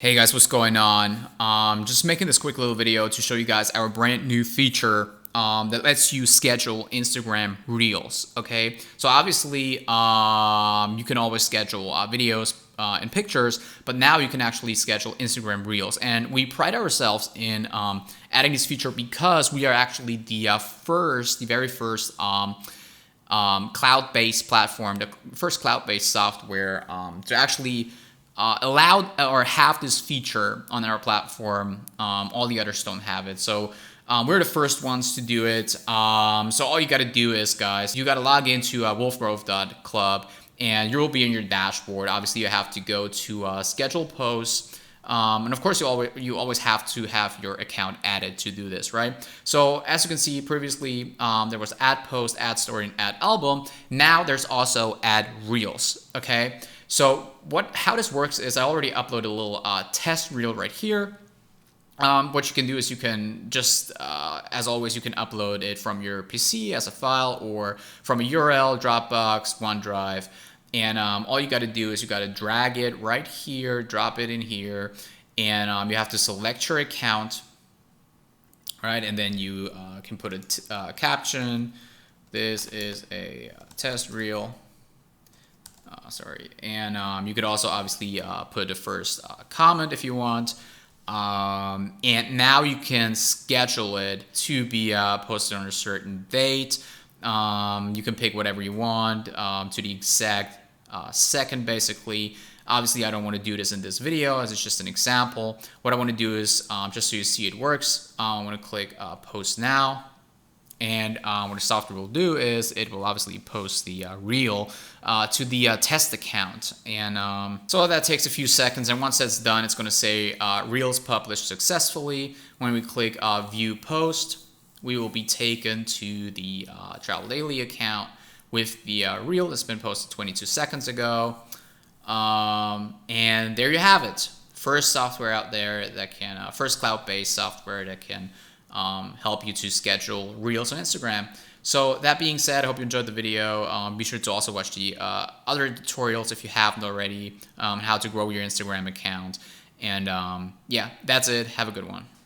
Hey guys, what's going on? Just making this quick little video to show you guys our brand new feature that lets you schedule Instagram Reels. Okay, so obviously you can always schedule videos and pictures, but now you can actually schedule Instagram Reels. And we pride ourselves in adding this feature because we are actually the very first cloud-based platform, the first cloud-based software to actually allowed or have this feature on our platform. All the others don't have it. So we're the first ones to do it. So all you got to do is, guys, you got to log into wolfgrowth.club and you will be in your dashboard. Obviously, you have to go to schedule posts. And of course, you always have to have your account added to do this, right? So as you can see previously, there was add post, add story, and add album. Now there's also add reels, okay? So how this works is I already uploaded a little test reel right here. What you can do is you can just, as always, you can upload it from your PC as a file or from a URL, Dropbox, OneDrive. And all you got to do is you got to drag it right here, drop it in here, and you have to select your account, right? And then you can put a caption. This is a test reel. Sorry, and you could also obviously put the first comment if you want. And now you can schedule it to be posted on a certain date. You can pick whatever you want to the exact second, basically. Obviously, I don't want to do this in this video as it's just an example. What I want to do is, just so you see it works, I want to click post now. And what the software will do is it will obviously post the reel to the test account. And so that takes a few seconds. And once that's done, it's going to say reels published successfully. When we click view post, we will be taken to the Travel Daily account with the reel that's been posted 22 seconds ago. And there you have it. First software out there that can, first cloud-based software that can help you to schedule reels on Instagram. So that being said, I hope you enjoyed the video. Be sure to also watch the other tutorials if you haven't already, how to grow your Instagram account. And yeah, that's it. Have a good one.